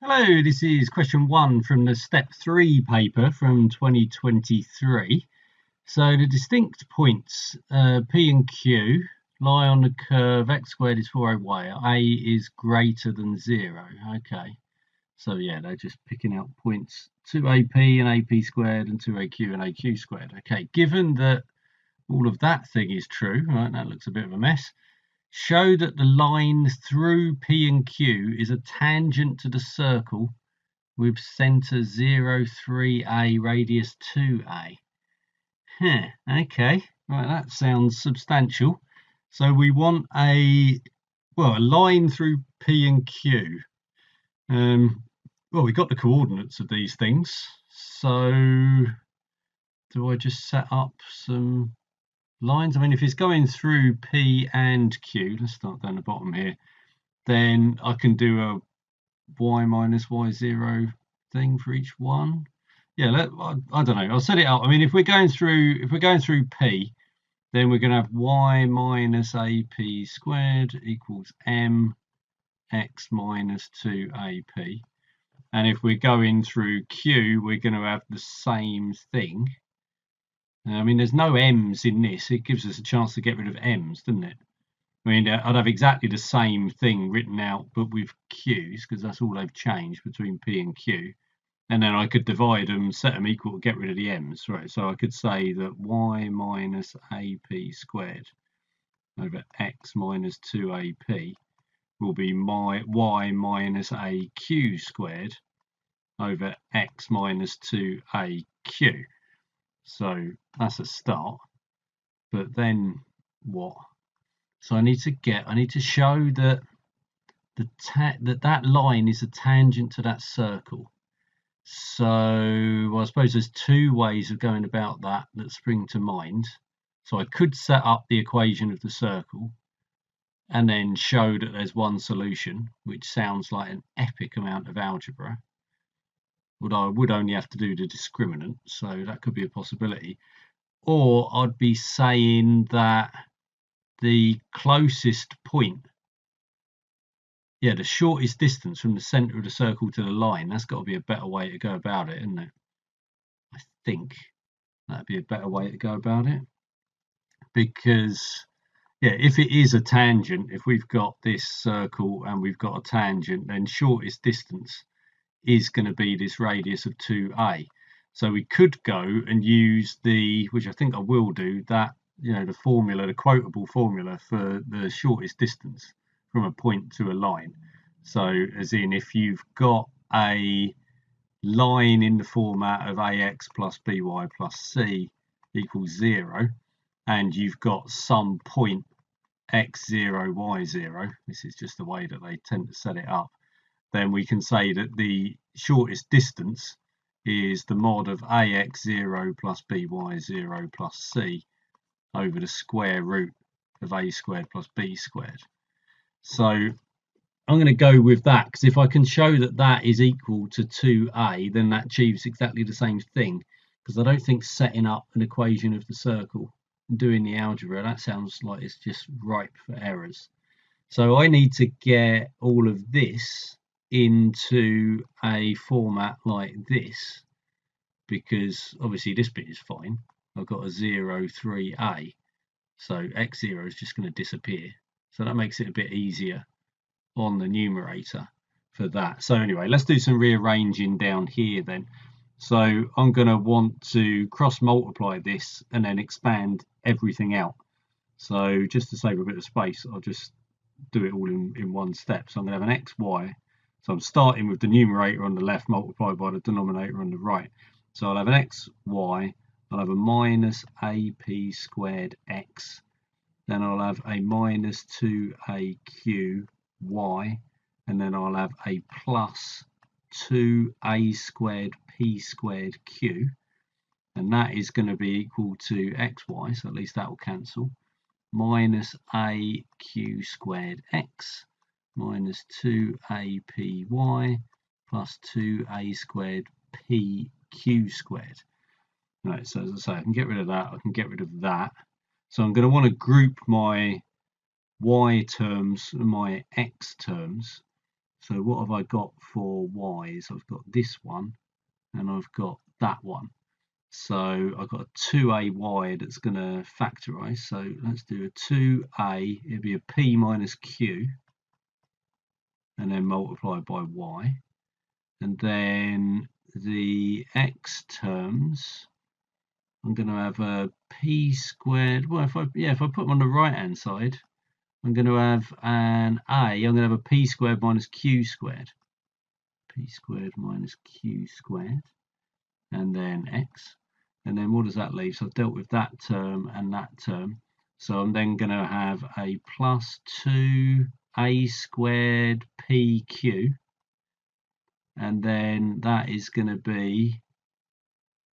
Hello, this is question 1 from the step 3 paper from 2023. So the distinct points P and Q lie on the curve x squared is 4y, a is greater than 0. Okay, so yeah, they're just picking out points 2AP and AP squared and 2AQ and AQ squared. Okay, given that all of that thing is true, right, that looks a bit of a mess. Show that the line through P and Q is a tangent to the circle with center 0, 3a, radius 2a. Okay, right, that sounds substantial. So we want a line through P and Q. We got the coordinates of these things. So do I just set up some lines? I mean, if it's going through P and Q, let's start down the bottom here, then I can do a y minus y0 thing for each one. Yeah, I don't know. I'll set it up. I mean, if we're going through P, then we're going to have y minus ap squared equals m x minus 2ap. And if we're going through Q, we're going to have the same thing. I mean, there's no m's in this. It gives us a chance to get rid of m's, doesn't it? I mean, I'd have exactly the same thing written out, but with Q's, because that's all they've changed between P and Q. And then I could divide them, set them equal to get rid of the m's, right? So I could say that y minus ap squared over x minus 2ap will be my y minus aq squared over x minus 2aq. So that's a start. But then what? So I need to show that that line is a tangent to that circle. So I suppose there's two ways of going about that spring to mind. So I could set up the equation of the circle and then show that there's one solution, which sounds like an epic amount of algebra. But I would only have to do the discriminant, so that could be a possibility. Or I'd be saying that the closest point, the shortest distance from the center of the circle to the line, that's got to be a better way to go about it, isn't it? I think that'd be a better way to go about it, because if it is a tangent, if we've got this circle and we've got a tangent, then shortest distance is going to be this radius of 2a. So we could go and use which I think I will do, that the formula, the quotable formula for the shortest distance from a point to a line. So as in, if you've got a line in the format of ax plus by plus c equals 0, and you've got some point x0, y0, this is just the way that they tend to set it up, then we can say that the shortest distance is the mod of ax0 plus by0 plus c over the square root of a squared plus b squared. So I'm going to go with that, because if I can show that that is equal to 2a, then that achieves exactly the same thing, because I don't think setting up an equation of the circle and doing the algebra, that sounds like it's just ripe for errors. So I need to get all of this into a format like this, because obviously this bit is fine. I've got a 0, 3a, so x0 is just going to disappear. So that makes it a bit easier on the numerator for that. So anyway, let's do some rearranging down here then. So I'm going to want to cross multiply this and then expand everything out. So just to save a bit of space, I'll just do it all in one step. So I'm going to have an xy. So I'm starting with the numerator on the left multiplied by the denominator on the right. So I'll have an xy, I'll have a minus ap squared x, then I'll have a minus 2aq y, and then I'll have a plus 2a squared p squared q, and that is going to be equal to xy, so at least that will cancel, minus aq squared x minus 2apy plus 2a squared pq squared. Right, so as I say, I can get rid of that, I can get rid of that. So I'm going to want to group my y terms and my x terms. So what have I got for y's? I've got this one and I've got that one. So I've got a 2ay that's going to factorize. So let's do a 2a, it'll be a p minus q, and then multiplied by y. And then the x terms, I'm going to have a p squared. Well, if I put them on the right hand side, I'm going to have an a. I'm going to have a p squared minus q squared. P squared minus q squared, and then x. And then what does that leave? So I've dealt with that term and that term. So I'm then going to have a plus 2a squared pq. And then that is going to be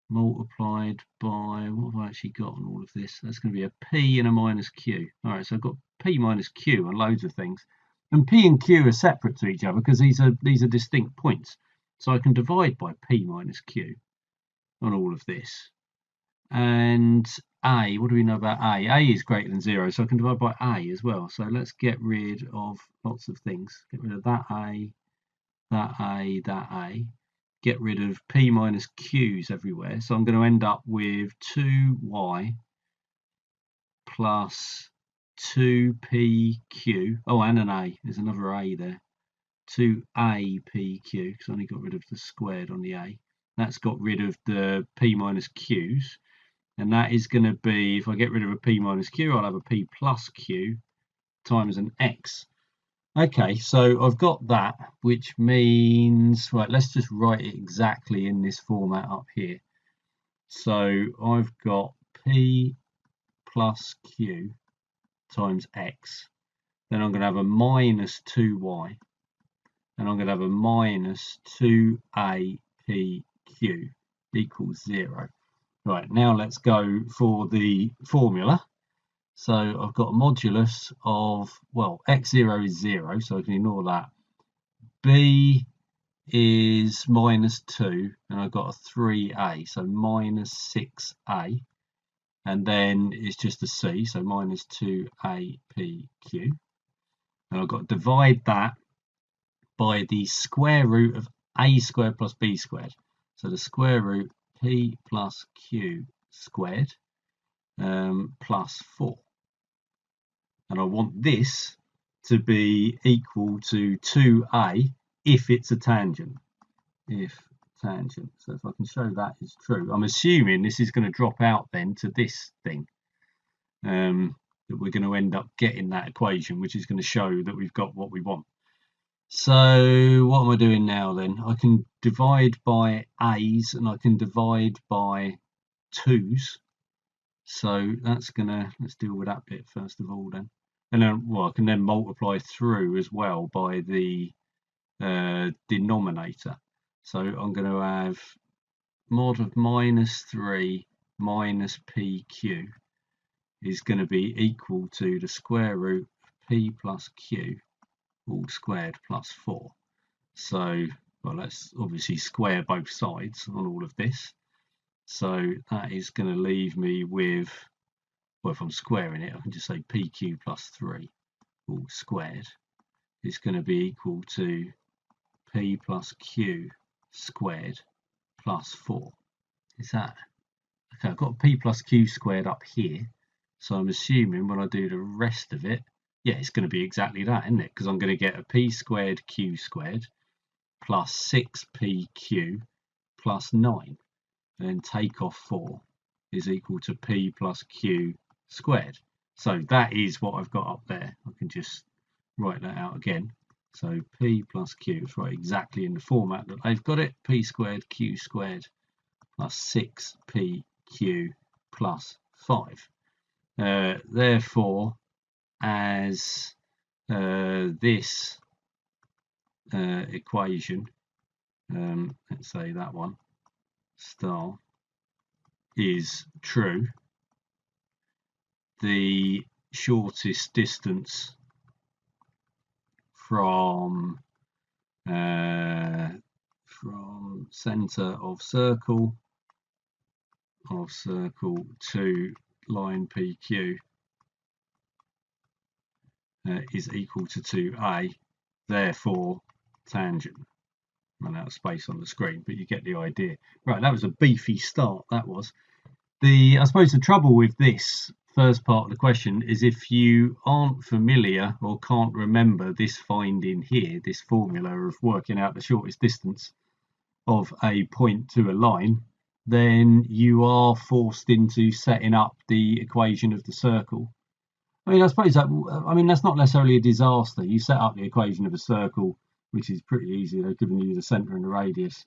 multiplied by, what have I actually got on all of this? That's going to be a p and a minus q. All right, so I've got p minus q on loads of things. And p and q are separate to each other because these are distinct points. So I can divide by p minus q on all of this. And a, what do we know about a? A is greater than 0, so I can divide by a as well. So let's get rid of lots of things. Get rid of that a, that a, that a. Get rid of p minus q's everywhere. So I'm going to end up with 2y plus 2pq. Oh, and an a. There's another a there. 2apq, because I only got rid of the squared on the a. That's got rid of the p minus q's. And that is going to be, if I get rid of a p minus q, I'll have a p plus q times an x. Okay, so I've got that, which means, right, let's just write it exactly in this format up here. So I've got p plus q times x. Then I'm going to have a minus 2y. And I'm going to have a minus 2apq equals 0. Right, now let's go for the formula. So I've got a modulus of, well, x0 is 0, so I can ignore that. B is minus 2, and I've got a 3a, so minus 6a. And then it's just a c, so minus 2apq. And I've got to divide that by the square root of a squared plus b squared. So the square root p plus q squared plus 4. And I want this to be equal to 2a if it's a tangent. If tangent. So if I can show that is true, I'm assuming this is going to drop out then to this thing. That we're going to end up getting that equation, which is going to show that we've got what we want. So what am I doing now then? I can divide by a's and I can divide by 2's. So that's gonna, let's deal with that bit first of all then. And then, well, I can then multiply through as well by the denominator. So I'm going to have mod of minus 3 minus pq is going to be equal to the square root of p plus q all squared plus 4. So, well, let's obviously square both sides on all of this. So that is going to leave me with, well, if I'm squaring it, I can just say pq plus 3 all squared is going to be equal to p plus q squared plus 4. Is that, okay, I've got p plus q squared up here. So I'm assuming when I do the rest of it, yeah, it's going to be exactly that, isn't it? Because I'm going to get a p squared q squared plus 6pq plus 9. And then take off 4 is equal to p plus q squared. So that is what I've got up there. I can just write that out again. So p plus q is right exactly in the format that they've got it. P squared q squared plus 6pq plus 5. Therefore, as this equation, let's say that one, star, is true, the shortest distance from center of circle to line PQ is equal to 2a. Therefore, tangent. Run out of space on the screen, but you get the idea. Right, that was a beefy start, that was. I suppose the trouble with this first part of the question is if you aren't familiar or can't remember this finding here, this formula of working out the shortest distance of a point to a line, then you are forced into setting up the equation of the circle. I mean, I suppose that's not necessarily a disaster. You set up the equation of a circle, which is pretty easy. They've given you the center and the radius.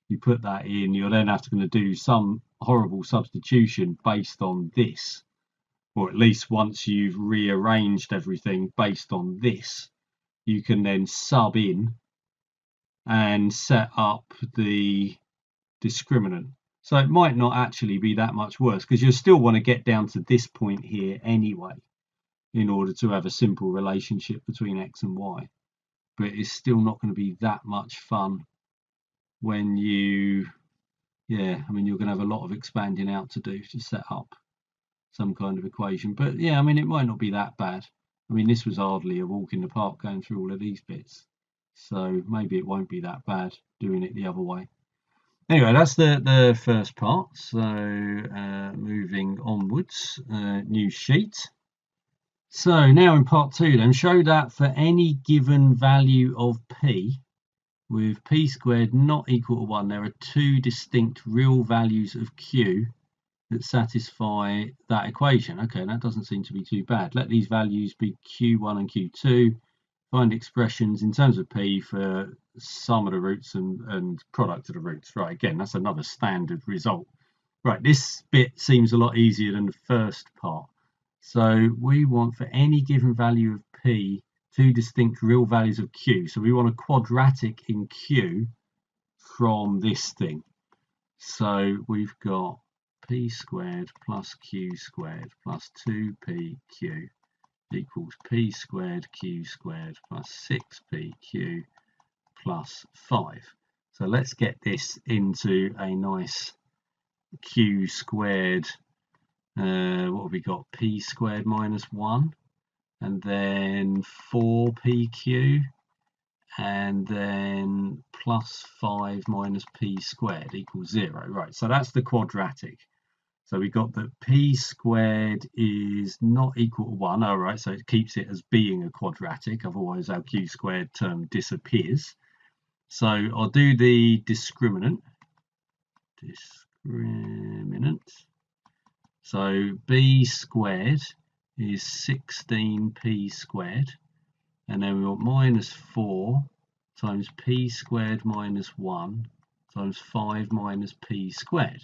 You put that in, you're then going to do some horrible substitution based on this, or at least once you've rearranged everything based on this, you can then sub in and set up the discriminant. So it might not actually be that much worse, because you'll still want to get down to this point here anyway in order to have a simple relationship between x and y. But it's still not going to be that much fun when you're going to have a lot of expanding out to do to set up some kind of equation. But yeah, I mean, it might not be that bad. I mean, this was hardly a walk in the park going through all of these bits. So maybe it won't be that bad doing it the other way. Anyway, that's the first part. So moving onwards, new sheet. So now in part 2 then, show that for any given value of p, with p squared not equal to 1, there are two distinct real values of q that satisfy that equation. Okay, that doesn't seem to be too bad. Let these values be q1 and q2. Find expressions in terms of p for sum of the roots and product of the roots. Right, again, that's another standard result. Right, this bit seems a lot easier than the first part. So we want for any given value of p, two distinct real values of q. So we want a quadratic in q from this thing. So we've got p squared plus q squared plus 2pq equals p squared q squared plus 6pq plus 5. So let's get this into a nice q squared. What have we got? P squared minus 1, and then 4pq, and then plus 5 minus p squared equals 0. Right, so that's the quadratic. So we got that p squared is not equal to 1. All right, so it keeps it as being a quadratic, otherwise our q squared term disappears. So I'll do the discriminant. So b squared is 16p squared, and then we want minus 4 times p squared minus 1 times 5 minus p squared.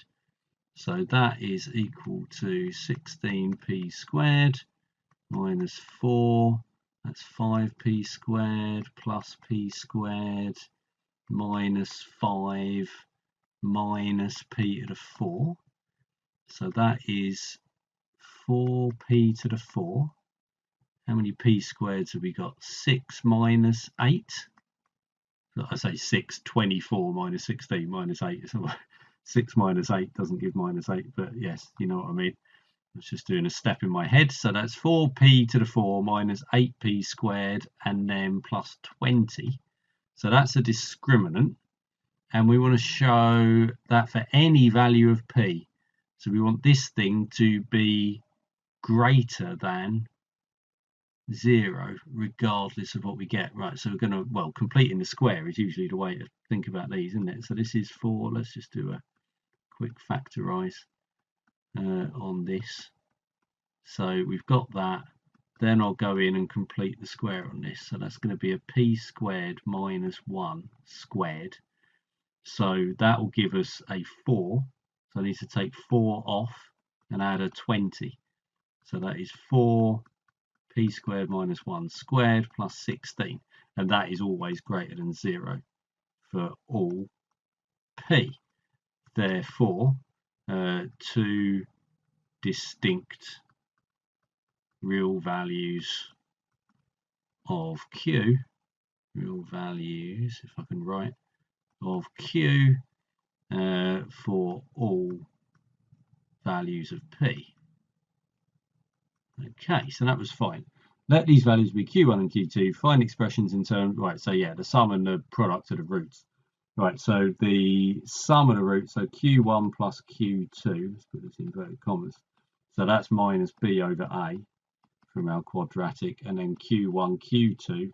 So that is equal to 16p squared minus 4, that's 5p squared plus p squared minus 5 minus p to the 4. So that is 4p to the 4. How many p squareds have we got? 6 minus 8. I say 6, 24 minus 16 minus 8. 6 minus 8 doesn't give minus 8, but yes, you know what I mean. I was just doing a step in my head. So that's 4p to the 4 minus 8p squared and then plus 20. So that's a discriminant. And we want to show that for any value of p. So we want this thing to be greater than 0, regardless of what we get. Right, so we're going to, well, completing the square is usually the way to think about these, isn't it? So this is 4. Let's just do a quick factorize on this. So we've got that. Then I'll go in and complete the square on this. So that's going to be a p squared minus 1 squared. So that will give us a 4. So I need to take 4 off and add a 20. So that is 4p squared minus 1 squared plus 16. And that is always greater than 0 for all p. Therefore, two distinct real values of q, real values, if I can write, of q for all values of p. Okay, so that was fine. Let these values be q1 and q2. Find expressions in terms, right, so yeah, the sum and the product of the roots. Right, so the sum of the roots, so q1 plus q2, let's put this in inverted commas, so that's minus b over a from our quadratic, and then q1, q2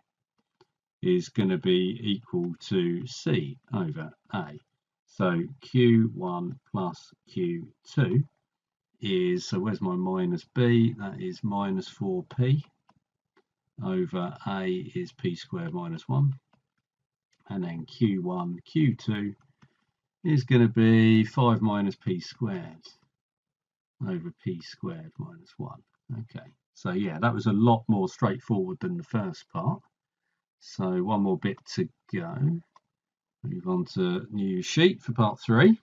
is going to be equal to c over a. So q1 plus q2 is, so where's my minus b? That is minus 4p over a is p squared minus 1. And then q1, q2 is going to be 5 minus p squared over p squared minus 1. Okay, so yeah, that was a lot more straightforward than the first part. So one more bit to go. Move on to new sheet for part 3.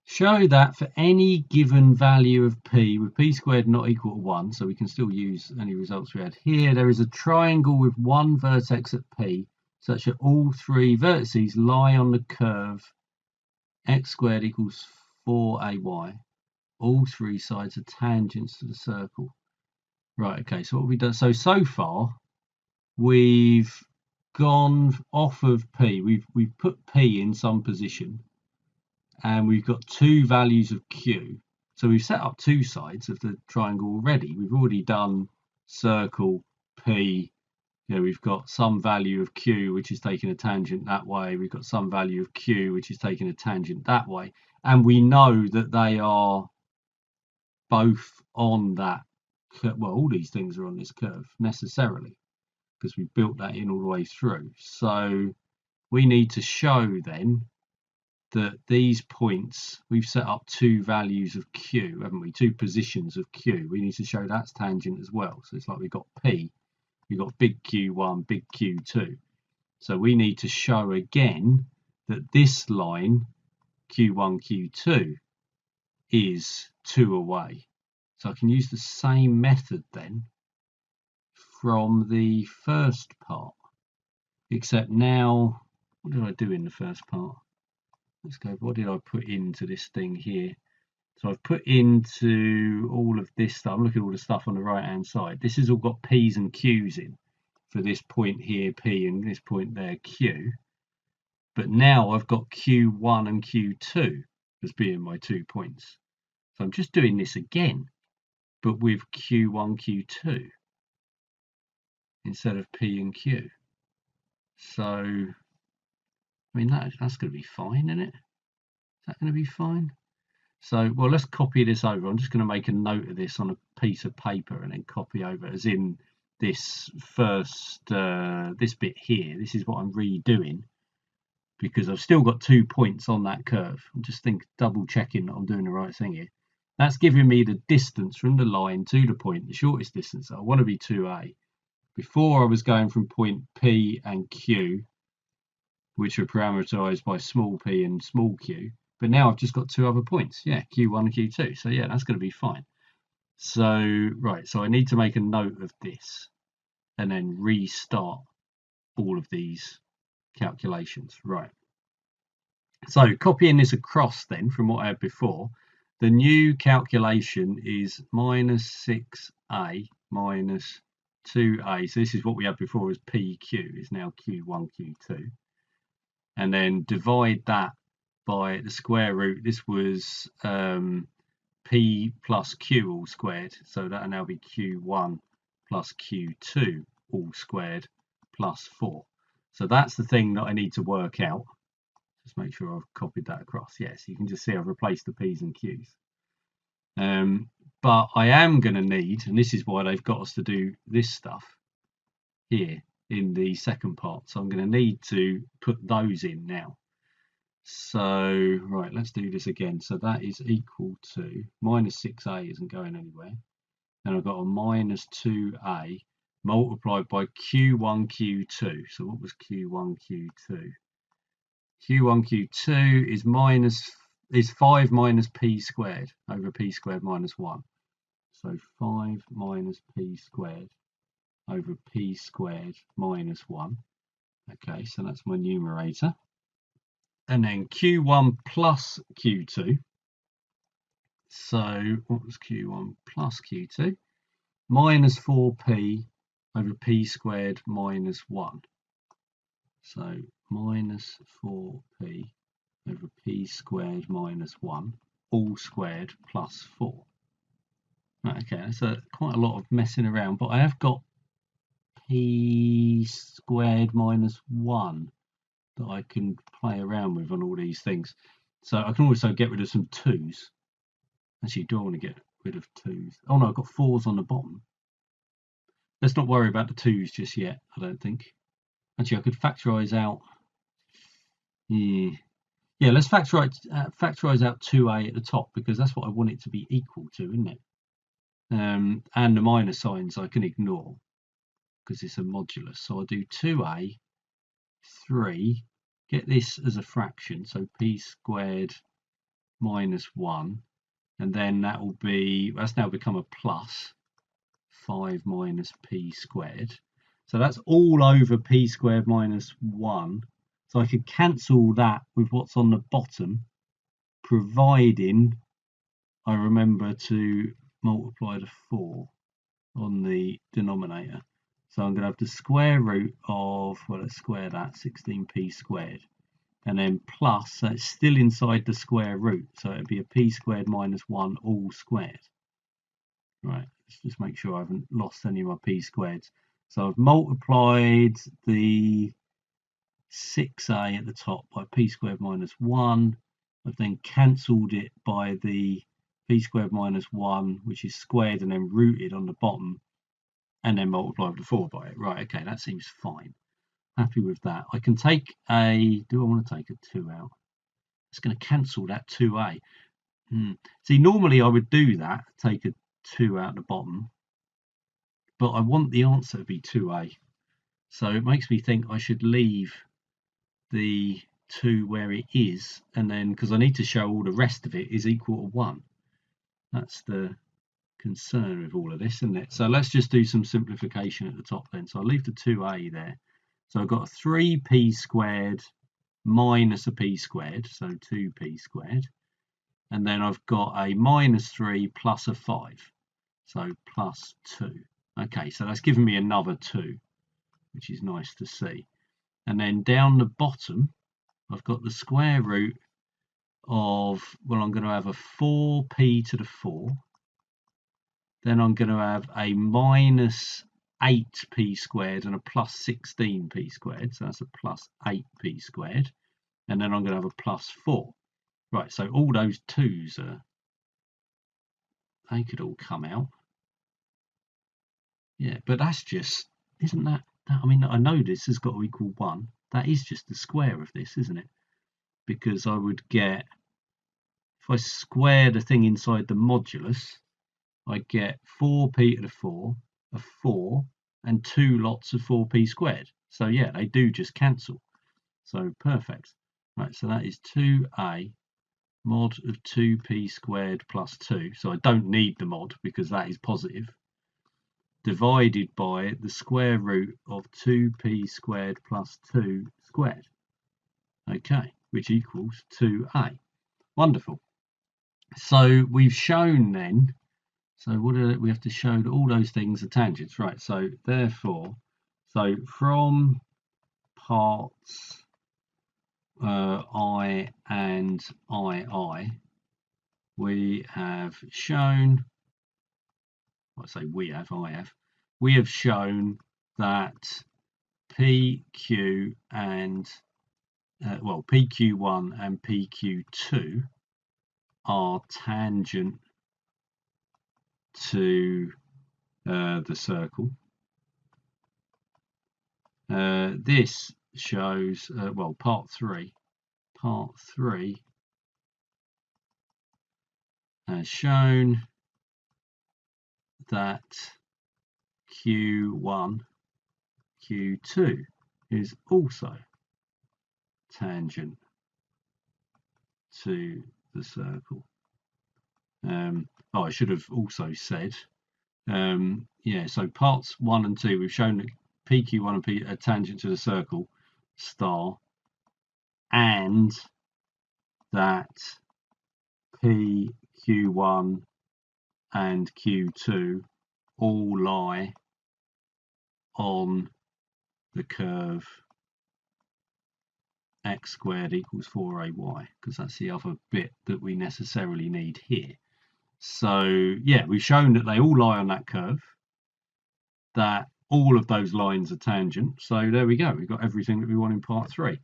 Show that for any given value of p with p squared not equal to 1, so we can still use any results we had here, there is a triangle with one vertex at p such that all three vertices lie on the curve x squared equals 4ay. All three sides are tangents to the circle. Right, okay, so what have we done? So far, we've gone off of p. We've put p in some position, and we've got two values of q. So we've set up two sides of the triangle already. We've already done circle p. You know, we've got some value of q which is taking a tangent that way. We've got some value of q which is taking a tangent that way, and we know that they are both on that. Well, all these things are on this curve necessarily because we built that in all the way through. So we need to show then that these points, we've set up two values of q, haven't we? Two positions of q. We need to show that's tangent as well. So it's like we've got p, we've got big Q1, big Q2. So we need to show again that this line, Q1, Q2, is 2 away. So I can use the same method then from the first part, except now, what did I do in the first part? Let's go, what did I put into this thing here? So I've put into all of this stuff. I'm looking at all the stuff on the right hand side. This has all got P's and Q's in for this point here, P, and this point there, Q. But now I've got Q1 and Q2 as being my 2 points. So I'm just doing this again, but with Q1, Q2 instead of P and Q. So, I mean, that's going to be fine, isn't it? Is that going to be fine? So, well, let's copy this over. I'm just going to make a note of this on a piece of paper and then copy over, as in this first, this bit here. This is what I'm redoing because I've still got 2 points on that curve. I'm just double checking that I'm doing the right thing here. That's giving me the distance from the line to the point, the shortest distance. I want to be 2a. Before I was going from point P and Q, which are parameterized by small p and small q. But now I've just got two other points, yeah, Q1 and Q2. So yeah, that's going to be fine. So, right, so I need to make a note of this and then restart all of these calculations. Right. So copying this across then from what I had before, the new calculation is minus 6a minus 2a. So this is what we had before as PQ, is now Q1, Q2. And then divide that by the square root. This was P plus Q all squared. So that'll now be Q1 plus Q2 all squared plus 4. So that's the thing that I need to work out. Just make sure I've copied that across. Yes, you can just see I've replaced the P's and Q's. But I am going to need, and this is why they've got us to do this stuff here in the second part. So I'm going to need to put those in now. So, right, let's do this again. So that is equal to minus 6a isn't going anywhere. And I've got a minus 2a multiplied by Q1, Q2. So what was Q1, Q2? Q1, Q2 is 5 minus p squared over p squared minus 1. So 5 minus p squared over p squared minus 1. Okay, so that's my numerator. And then Q1 plus Q2. So what was Q1 plus Q2? Minus 4p over p squared minus 1. So minus 4p over p squared minus 1, all squared plus 4. Right, okay, that's quite a lot of messing around, but I have got p squared minus 1 that I can play around with on all these things. So I can also get rid of some 2's. Actually, do I want to get rid of 2's? Oh no, I've got 4's on the bottom. Let's not worry about the 2's just yet, I don't think. Actually, I could factorise out. Yeah, let's factorise out 2a at the top, because that's what I want it to be equal to, isn't it? And the minus signs I can ignore because it's a modulus. So I'll do 2a, 3, get this as a fraction, so p squared minus 1, and then that's now become a plus 5 minus p squared. So that's all over p squared minus 1. So I could cancel that with what's on the bottom, providing I remember to multiply the 4 on the denominator. So I'm going to have the square root of, well, let's square that, 16p squared. And then plus, so it's still inside the square root. So it'd be a p squared minus 1 all squared. Right, let's just make sure I haven't lost any of my p squareds. So I've multiplied the 6a at the top by p squared minus 1. I've then cancelled it by the p squared minus 1, which is squared and then rooted on the bottom, and then multiply with the 4 by it. Right, okay, that seems fine. Happy with that. I can take do I want to take a 2 out? It's going to cancel that 2a. See, normally I would do that, take a 2 out the bottom, but I want the answer to be 2a. So it makes me think I should leave the 2 where it is, and then, because I need to show all the rest of it is equal to 1. That's the concern with all of this, isn't it? So let's just do some simplification at the top then. So I'll leave the 2a there. So I've got a 3p squared minus a p squared, so 2p squared. And then I've got a minus 3 plus a 5, so plus 2. Okay, so that's given me another 2, which is nice to see. And then down the bottom, I've got the square root of, well, I'm going to have a 4p to the 4. Then I'm going to have a minus 8p squared and a plus 16p squared. So that's a plus 8p squared. And then I'm going to have a plus 4. Right, so all those 2's they could all come out. Yeah, but that's just, isn't that, I mean, I know this has got to equal 1. That is just the square of this, isn't it? Because I would get, if I square the thing inside the modulus, I get 4p to the 4, a 4, and 2 lots of 4p squared. So yeah, they do just cancel. So perfect. Right, so that is 2a mod of 2p squared plus 2. So I don't need the mod because that is positive. Divided by the square root of 2p squared plus 2 squared. Okay, which equals 2a. Wonderful. So we've shown then, so what do we have to show that all those things are tangents, right? So therefore, so from parts I and II, we have shown, I say we have shown that PQ and well, PQ1 and PQ2 are tangent to the circle. This shows, well, part 3 has shown that Q1, Q2 is also tangent to the circle. I should have also said, yeah, so parts 1 and 2, we've shown that PQ1 and P are tangent to the circle, star, and that PQ1 and Q2 all lie on the curve x squared equals 4ay, because that's the other bit that we necessarily need here. So yeah, we've shown that they all lie on that curve, that all of those lines are tangent. So there we go, we've got everything that we want in part 3.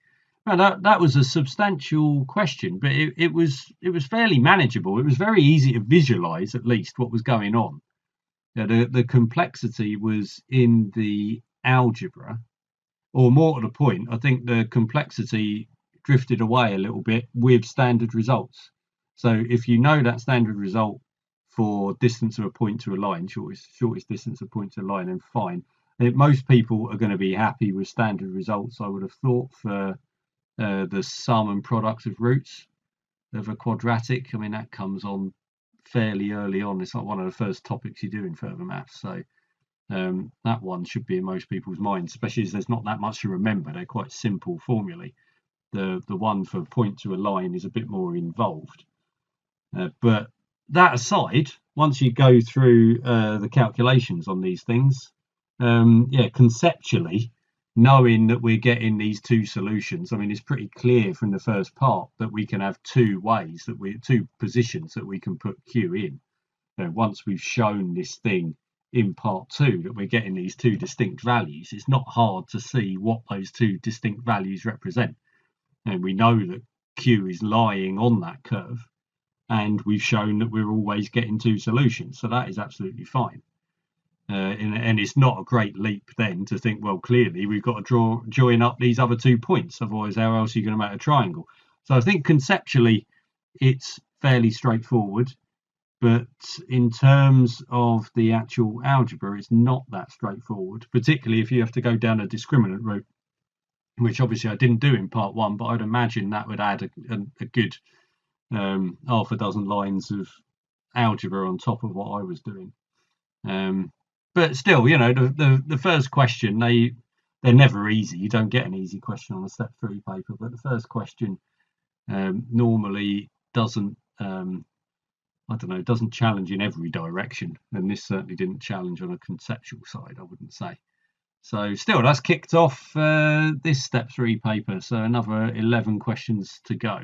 Now that was a substantial question, but it was fairly manageable. It was very easy to visualize at least what was going on. The complexity was in the algebra, or more to the point, I think the complexity drifted away a little bit with standard results. So if you know that standard result for distance of a point to a line, shortest distance of a point to a line, then fine. Most people are going to be happy with standard results, I would have thought, for the sum and product of roots of a quadratic. I mean, that comes on fairly early on. It's like one of the first topics you do in further maths. So that one should be in most people's minds, especially as there's not that much to remember. They're quite simple formulae. The one for point to a line is a bit more involved. But that aside, once you go through the calculations on these things, yeah, conceptually, knowing that we're getting these two solutions, I mean, it's pretty clear from the first part that we can have two positions that we can put Q in. Once we've shown this thing in part 2 that we're getting these two distinct values, it's not hard to see what those two distinct values represent. And we know that Q is lying on that curve, and we've shown that we're always getting two solutions. So that is absolutely fine. And it's not a great leap then to think, well, clearly we've got to join up these other 2 points. Otherwise, how else are you going to make a triangle? So I think conceptually it's fairly straightforward. But in terms of the actual algebra, it's not that straightforward, particularly if you have to go down a discriminant route, which obviously I didn't do in part 1, but I'd imagine that would add a good half a dozen lines of algebra on top of what I was doing. But still, you know, the first question, they're never easy. You don't get an easy question on a step 3 paper, but the first question normally doesn't doesn't challenge in every direction, and this certainly didn't challenge on a conceptual side, I wouldn't say. So still, that's kicked off this step 3 paper, so another 11 questions to go.